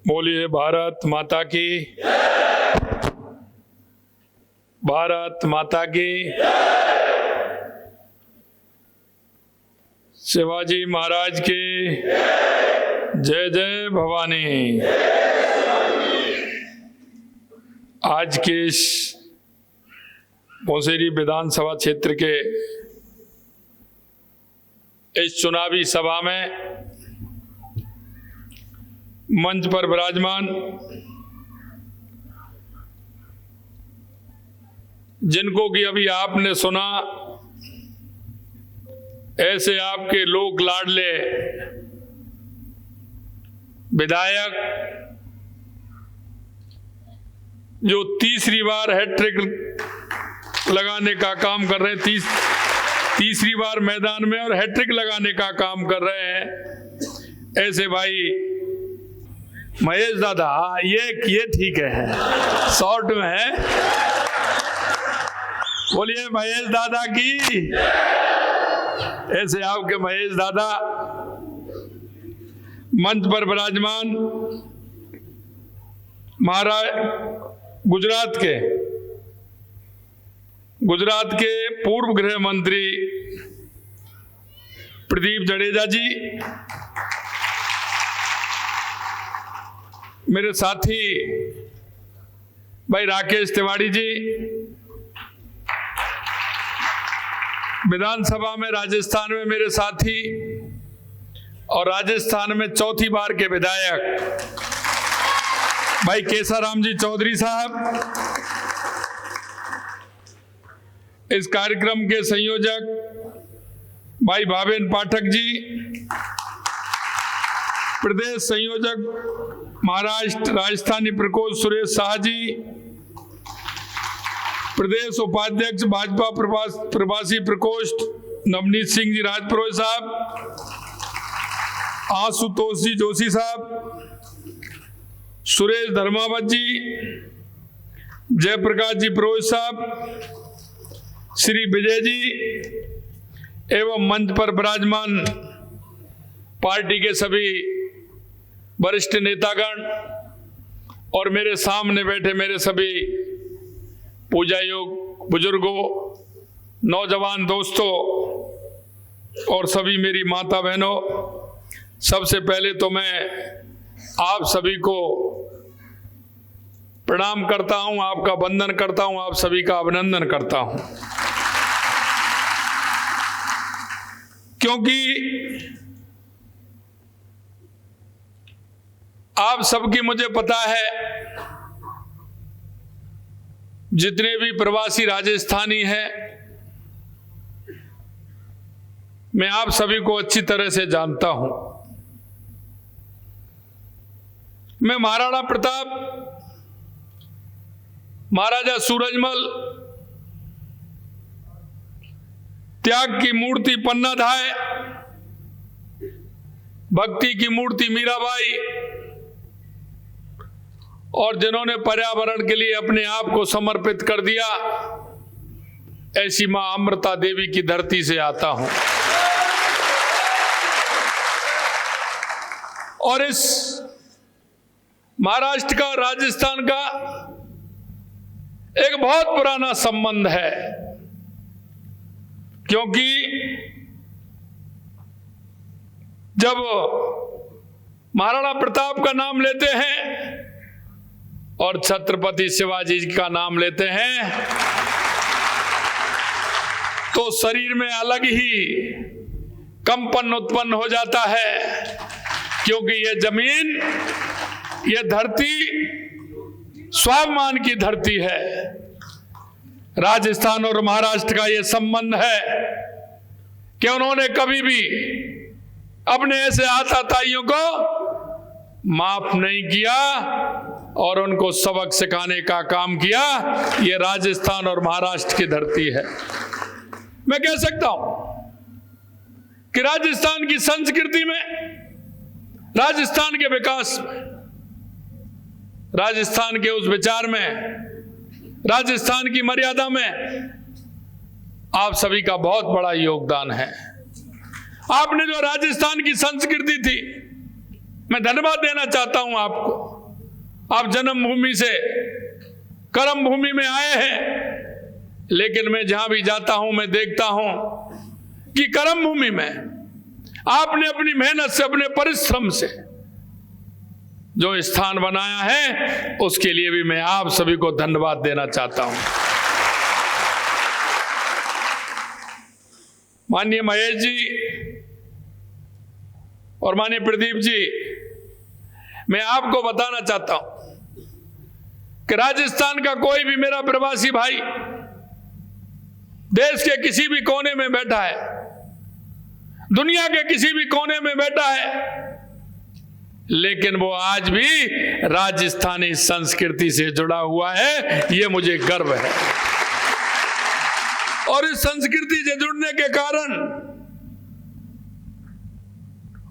बोलिए भारत माता की, भारत माता की। शिवाजी महाराज की जय जय भवानी। आज के इस मौसेरी विधानसभा क्षेत्र के इस चुनावी सभा में मंच पर विराजमान जिनको कि अभी आपने सुना, ऐसे आपके लोक लाडले विधायक जो तीसरी बार हैट्रिक लगाने का काम कर रहे हैं, तीसरी बार मैदान में और हैट्रिक लगाने का काम कर रहे हैं, ऐसे भाई महेश दादा, ये ठीक है, शॉर्ट में है। बोलिए महेश दादा की। ऐसे आपके महेश दादा मंच पर विराजमान महाराज गुजरात के पूर्व गृह मंत्री प्रदीप जडेजा जी, मेरे साथी भाई राकेश तिवारी जी, विधानसभा में राजस्थान में मेरे साथी और राजस्थान में चौथी बार के विधायक भाई केसाराम जी चौधरी साहब, इस कार्यक्रम के संयोजक भाई भावेन पाठक जी, प्रदेश संयोजक महाराष्ट्र राजस्थानी प्रकोष्ठ सुरेश शाह जी, प्रदेश उपाध्यक्ष भाजपा प्रवासी प्रकोष्ठ नवनीत सिंह जी राजपुरोहित साहब, आशुतोष जी जोशी साहब, सुरेश धर्मावत जी, जयप्रकाश जी पुरोहित साहब, श्री विजय जी एवं मंच पर विराजमान पार्टी के सभी वरिष्ठ नेतागण और मेरे सामने बैठे मेरे सभी पूजा योग बुजुर्गों, नौजवान दोस्तों और सभी मेरी माता बहनों, सबसे पहले तो मैं आप सभी को प्रणाम करता हूं, आपका वंदन करता हूं, आप सभी का अभिनंदन करता हूं, क्योंकि आप सबकी मुझे पता है, जितने भी प्रवासी राजस्थानी हैं, मैं आप सभी को अच्छी तरह से जानता हूं। मैं महाराणा प्रताप, महाराजा सूरजमल, त्याग की मूर्ति पन्नाधाय, भक्ति की मूर्ति मीराबाई और जिन्होंने पर्यावरण के लिए अपने आप को समर्पित कर दिया, ऐसी मां अमृता देवी की धरती से आता हूं। और इस महाराष्ट्र का, राजस्थान का एक बहुत पुराना संबंध है, क्योंकि जब महाराणा प्रताप का नाम लेते हैं और छत्रपति शिवाजी जी का नाम लेते हैं तो शरीर में अलग ही कंपन उत्पन्न हो जाता है, क्योंकि यह जमीन, यह धरती स्वाभिमान की धरती है। राजस्थान और महाराष्ट्र का यह संबंध है कि उन्होंने कभी भी अपने ऐसे आताताइयों को माफ नहीं किया और उनको सबक सिखाने का काम किया। ये राजस्थान और महाराष्ट्र की धरती है। मैं कह सकता हूं कि राजस्थान की संस्कृति में, राजस्थान के विकास में, राजस्थान के उस विचार में, राजस्थान की मर्यादा में आप सभी का बहुत बड़ा योगदान है। आपने जो राजस्थान की संस्कृति थी, मैं धन्यवाद देना चाहता हूं आपको। आप जन्मभूमि से कर्म भूमि में आए हैं, लेकिन मैं जहां भी जाता हूं मैं देखता हूं कि कर्म भूमि में आपने अपनी मेहनत से, अपने परिश्रम से जो स्थान बनाया है, उसके लिए भी मैं आप सभी को धन्यवाद देना चाहता हूं। माननीय महेश जी और माननीय प्रदीप जी, मैं आपको बताना चाहता हूं कि राजस्थान का कोई भी मेरा प्रवासी भाई देश के किसी भी कोने में बैठा है, दुनिया के किसी भी कोने में बैठा है, लेकिन वो आज भी राजस्थानी संस्कृति से जुड़ा हुआ है, ये मुझे गर्व है। और इस संस्कृति से जुड़ने के कारण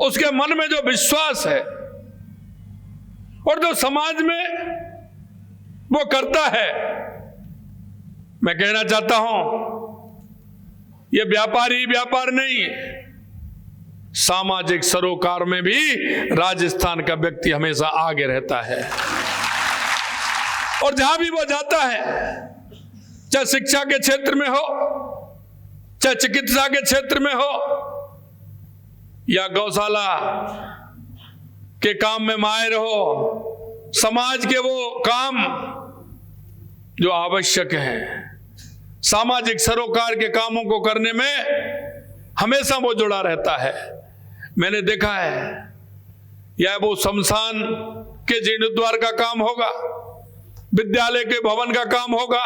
उसके मन में जो विश्वास है और जो समाज में वो करता है, मैं कहना चाहता हूं ये व्यापार ही व्यापार नहीं, सामाजिक सरोकार में भी राजस्थान का व्यक्ति हमेशा आगे रहता है। और जहां भी वो जाता है, चाहे शिक्षा के क्षेत्र में हो, चाहे चिकित्सा के क्षेत्र में हो, या गौशाला के काम में माहिर हो, समाज के वो काम जो आवश्यक हैं, सामाजिक सरोकार के कामों को करने में हमेशा वो जुड़ा रहता है। मैंने देखा है, या वो शमशान के जीर्णोद्धार का काम होगा, विद्यालय के भवन का काम होगा,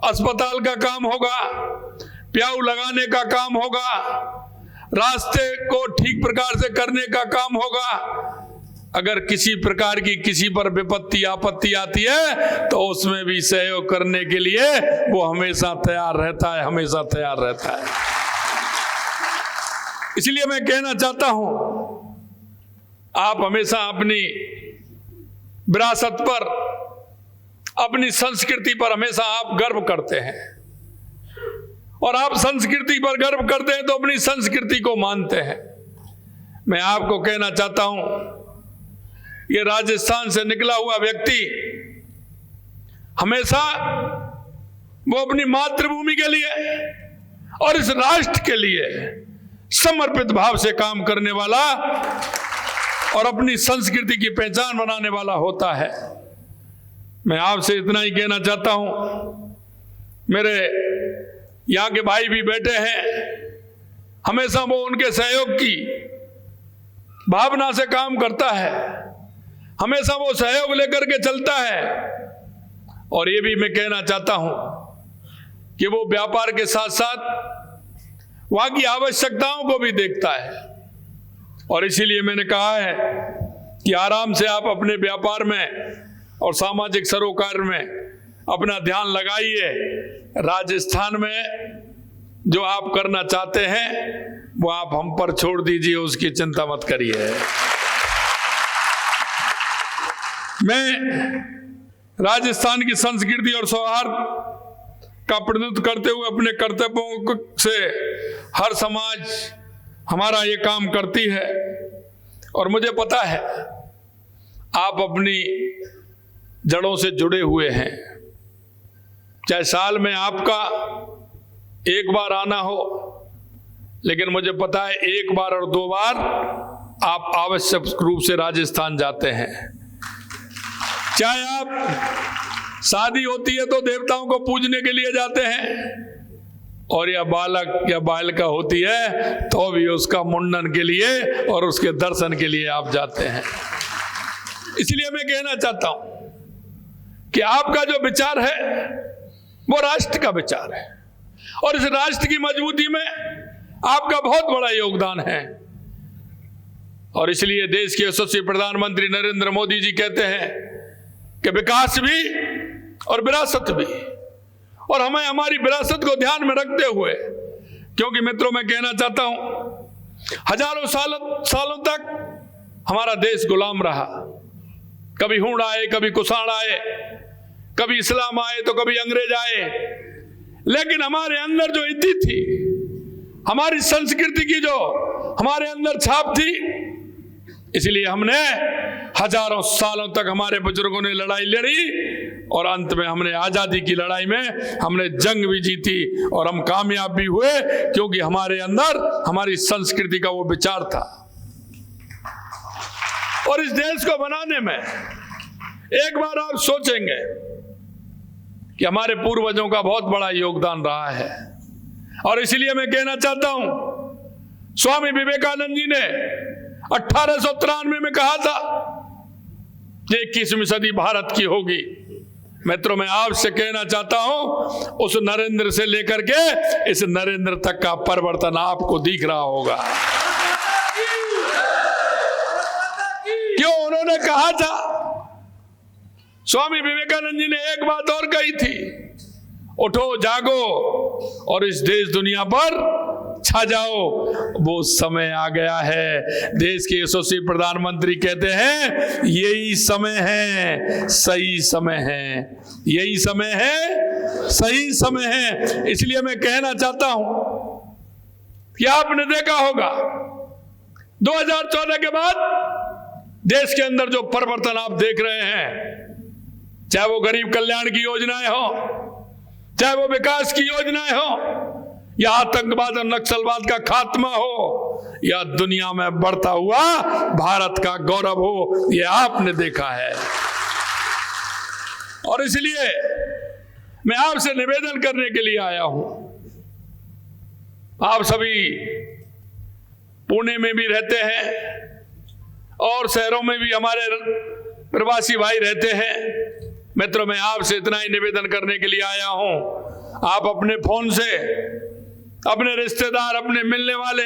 अस्पताल का काम होगा, प्याऊ लगाने का काम होगा, रास्ते को ठीक प्रकार से करने का काम होगा। अगर किसी प्रकार की किसी पर विपत्ति आपत्ति आती है तो उसमें भी सहयोग करने के लिए वो हमेशा तैयार रहता है, हमेशा तैयार रहता है। इसलिए मैं कहना चाहता हूं, आप हमेशा अपनी विरासत पर, अपनी संस्कृति पर हमेशा आप गर्व करते हैं, और आप संस्कृति पर गर्व करते हैं तो अपनी संस्कृति को मानते हैं। मैं आपको कहना चाहता हूं, ये राजस्थान से निकला हुआ व्यक्ति हमेशा वो अपनी मातृभूमि के लिए और इस राष्ट्र के लिए समर्पित भाव से काम करने वाला और अपनी संस्कृति की पहचान बनाने वाला होता है। मैं आपसे इतना ही कहना चाहता हूं, मेरे यहाँ के भाई भी बैठे हैं, हमेशा वो उनके सहयोग की भावना से काम करता है, हमेशा वो सहयोग लेकर के चलता है। और ये भी मैं कहना चाहता हूं कि वो व्यापार के साथ साथ वहां की आवश्यकताओं को भी देखता है। और इसीलिए मैंने कहा है कि आराम से आप अपने व्यापार में और सामाजिक सरोकार में अपना ध्यान लगाइए। राजस्थान में जो आप करना चाहते हैं वो आप हम पर छोड़ दीजिए, उसकी चिंता मत करिए। मैं राजस्थान की संस्कृति और सौहार्द का प्रतिनिधित्व करते हुए अपने कर्तव्यों से हर समाज हमारा ये काम करती है, और मुझे पता है आप अपनी जड़ों से जुड़े हुए हैं। चाहे साल में आपका एक बार आना हो, लेकिन मुझे पता है एक बार और दो बार आप आवश्यक रूप से राजस्थान जाते हैं। चाहे आप शादी होती है तो देवताओं को पूजने के लिए जाते हैं, और या बालक या बालिका होती है तो भी उसका मुंडन के लिए और उसके दर्शन के लिए आप जाते हैं। इसलिए मैं कहना चाहता हूं कि आपका जो विचार है वो राष्ट्र का विचार है, और इस राष्ट्र की मजबूती में आपका बहुत बड़ा योगदान है। और इसलिए देश के यशस्वी प्रधानमंत्री नरेंद्र मोदी जी कहते हैं कि विकास भी और विरासत भी, और हमें हमारी विरासत को ध्यान में रखते हुए, क्योंकि मित्रों मैं कहना चाहता हूं हजारों सालों तक हमारा देश गुलाम रहा। कभी हूण आए, कभी कुषाण आए, कभी इस्लाम आए तो कभी अंग्रेज आए, लेकिन हमारे अंदर जो इति थी, हमारी संस्कृति की जो हमारे अंदर छाप थी, इसलिए हमने हजारों सालों तक हमारे बुजुर्गों ने लड़ाई लड़ी और अंत में हमने आजादी की लड़ाई में हमने जंग भी जीती और हम कामयाब भी हुए, क्योंकि हमारे अंदर हमारी संस्कृति का वो विचार था। और इस देश को बनाने में एक बार आप सोचेंगे कि हमारे पूर्वजों का बहुत बड़ा योगदान रहा है। और इसलिए मैं कहना चाहता हूं, स्वामी विवेकानंद जी ने 1893 में कहा था कि 21वीं सदी भारत की होगी। मित्रों, मैं आपसे कहना चाहता हूं, उस नरेंद्र से लेकर के इस नरेंद्र तक का परिवर्तन आपको दिख रहा होगा। क्यों? उन्होंने कहा था, स्वामी विवेकानंद जी ने एक बात और कही थी, उठो जागो और इस देश दुनिया पर छा जाओ, वो समय आ गया है। देश के यशस्वी प्रधानमंत्री कहते हैं यही समय है, सही समय है, यही समय है, सही समय है। इसलिए मैं कहना चाहता हूं कि आपने देखा होगा 2014 के बाद देश के अंदर जो परिवर्तन आप देख रहे हैं, चाहे वो गरीब कल्याण की योजनाएं हो, चाहे वो विकास की योजनाएं हो, या आतंकवाद और नक्सलवाद का खात्मा हो, या दुनिया में बढ़ता हुआ भारत का गौरव हो, ये आपने देखा है। और इसलिए मैं आपसे निवेदन करने के लिए आया हूं। आप सभी पुणे में भी रहते हैं और शहरों में भी हमारे प्रवासी भाई रहते हैं। मित्रों, मैं आपसे इतना ही निवेदन करने के लिए आया हूं, आप अपने फोन से अपने रिश्तेदार, अपने मिलने वाले,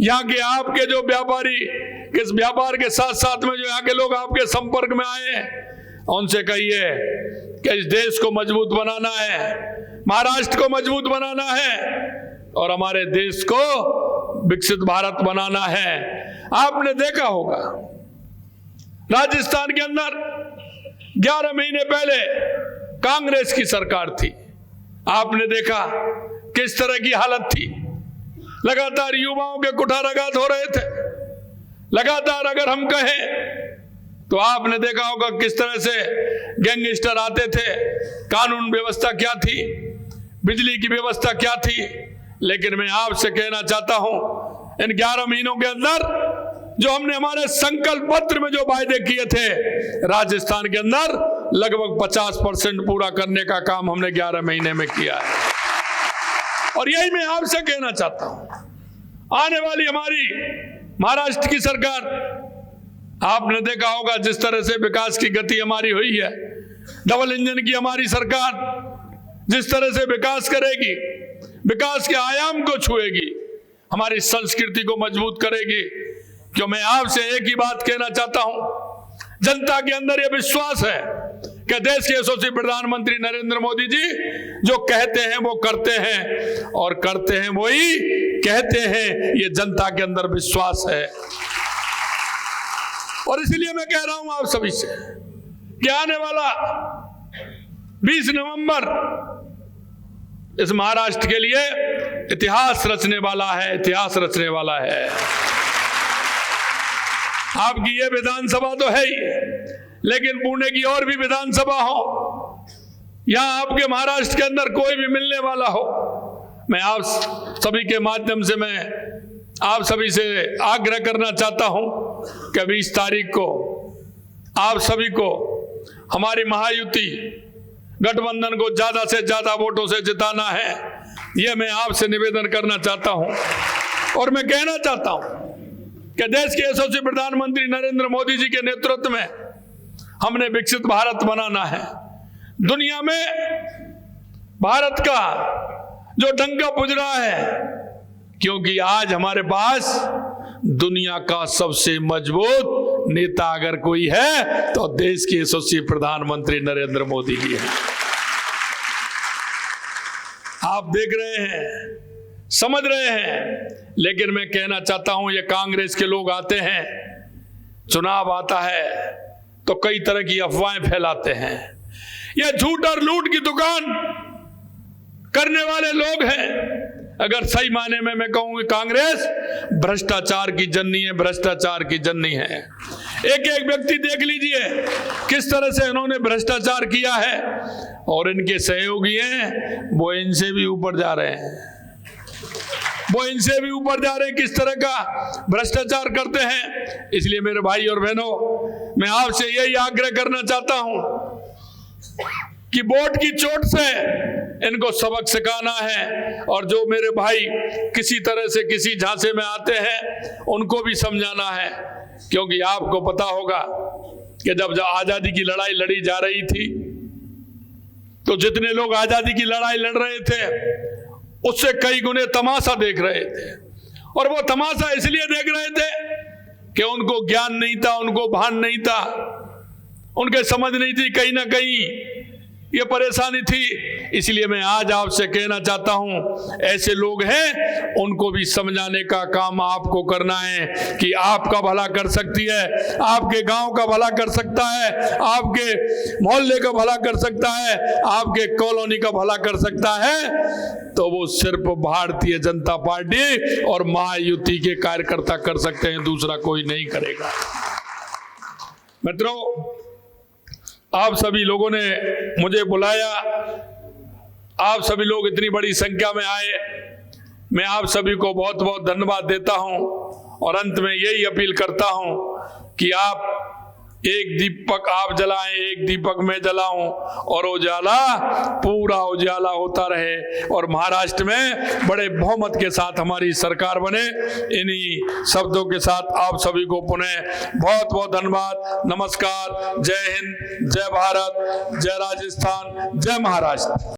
यहाँ के आपके जो व्यापारी, किस व्यापार के साथ साथ में जो यहाँ के लोग आपके संपर्क में आए, उनसे कहिए कि इस देश को मजबूत बनाना है, महाराष्ट्र को मजबूत बनाना है और हमारे देश को विकसित भारत बनाना है। आपने देखा होगा राजस्थान के अंदर 11 महीने पहले कांग्रेस की सरकार थी। आपने देखा किस तरह की हालत थी। लगातार युवाओं के कुठाराघात हो रहे थे। लगातार अगर हम कहें तो आपने देखा होगा किस तरह से गैंगस्टर आते थे। कानून व्यवस्था क्या थी, बिजली की व्यवस्था क्या थी। लेकिन मैं आपसे कहना चाहता हूं, इन 11 महीनों के अंदर जो हमने हमारे संकल्प पत्र में जो वायदे किए थे, राजस्थान के अंदर लगभग 50% पूरा करने का काम हमने 11 महीने में किया है। और यही मैं आपसे कहना चाहता हूं, आने वाली हमारी महाराष्ट्र की सरकार, आपने देखा होगा जिस तरह से विकास की गति हमारी हुई है। डबल इंजन की हमारी सरकार जिस तरह से विकास करेगी, विकास के आयाम को छुएगी, हमारी संस्कृति को मजबूत करेगी। क्यों? मैं आपसे एक ही बात कहना चाहता हूं, जनता के अंदर यह विश्वास है कि देश के यशस्वी प्रधानमंत्री नरेंद्र मोदी जी जो कहते हैं वो करते हैं और करते हैं वही कहते हैं। ये जनता के अंदर विश्वास है। और इसलिए मैं कह रहा हूं आप सभी से कि आने वाला 20 नवंबर इस महाराष्ट्र के लिए इतिहास रचने वाला है, इतिहास रचने वाला है। आपकी ये विधानसभा तो है ही, लेकिन पुणे की और भी विधानसभा हो, या आपके महाराष्ट्र के अंदर कोई भी मिलने वाला हो, मैं आप सभी के माध्यम से मैं आप सभी से आग्रह करना चाहता हूं कि 20 तारीख को आप सभी को हमारी महायुति गठबंधन को ज्यादा से ज्यादा वोटों से जिताना है। यह मैं आपसे निवेदन करना चाहता हूं। और मैं कहना चाहता हूं कि देश के यशस्वी प्रधानमंत्री नरेंद्र मोदी जी के नेतृत्व में हमने विकसित भारत बनाना है। दुनिया में भारत का जो डंका बज रहा है, क्योंकि आज हमारे पास दुनिया का सबसे मजबूत नेता अगर कोई है तो देश के यशस्वी प्रधानमंत्री नरेंद्र मोदी जी हैं। आप देख रहे हैं, समझ रहे हैं। लेकिन मैं कहना चाहता हूं, ये कांग्रेस के लोग आते हैं, चुनाव आता है तो कई तरह की अफवाहें फैलाते हैं। ये झूठ और लूट की दुकान करने वाले लोग हैं। अगर सही माने में मैं कहूँ कांग्रेस भ्रष्टाचार की जननी है, भ्रष्टाचार की जननी है। एक एक व्यक्ति देख लीजिए किस तरह से इन्होंने भ्रष्टाचार किया है, और इनके सहयोगी हैं वो इनसे भी ऊपर जा रहे हैं, वो इनसे भी ऊपर जा रहे हैं, किस तरह का भ्रष्टाचार करते हैं। इसलिए मेरे भाई और बहनों, मैं आपसे यही आग्रह करना चाहता हूं कि वोट की चोट से इनको सबक सिखाना है, और जो मेरे भाई किसी तरह से किसी झांसे में आते हैं उनको भी समझाना है। क्योंकि आपको पता होगा कि जब आजादी की लड़ाई लड़ी जा रही थी तो जितने लोग आजादी की लड़ाई लड़ रहे थे उससे कई गुने तमाशा देख रहे थे, और वो तमाशा इसलिए देख रहे थे कि उनको ज्ञान नहीं था, उनको भान नहीं था, उनके समझ नहीं थी, कहीं ना कहीं ये परेशानी थी। इसलिए मैं आज आपसे कहना चाहता हूं, ऐसे लोग हैं उनको भी समझाने का काम आपको करना है कि आपका भला कर सकती है, आपके गांव का भला कर सकता है, आपके मोहल्ले का भला कर सकता है, आपके कॉलोनी का भला कर सकता है, तो वो सिर्फ भारतीय जनता पार्टी और महायुति के कार्यकर्ता कर सकते हैं, दूसरा कोई नहीं करेगा। मित्रों, आप सभी लोगों ने मुझे बुलाया, आप सभी लोग इतनी बड़ी संख्या में आए, मैं आप सभी को बहुत बहुत धन्यवाद देता हूं, और अंत में यही अपील करता हूं कि आप एक दीपक आप जलाएं, एक दीपक मैं जलाऊं, और उजाला पूरा उजाला होता रहे, और महाराष्ट्र में बड़े बहुमत के साथ हमारी सरकार बने। इन्हीं शब्दों के साथ आप सभी को पुनः बहुत बहुत धन्यवाद। नमस्कार। जय हिंद, जय भारत, जय राजस्थान, जय महाराष्ट्र।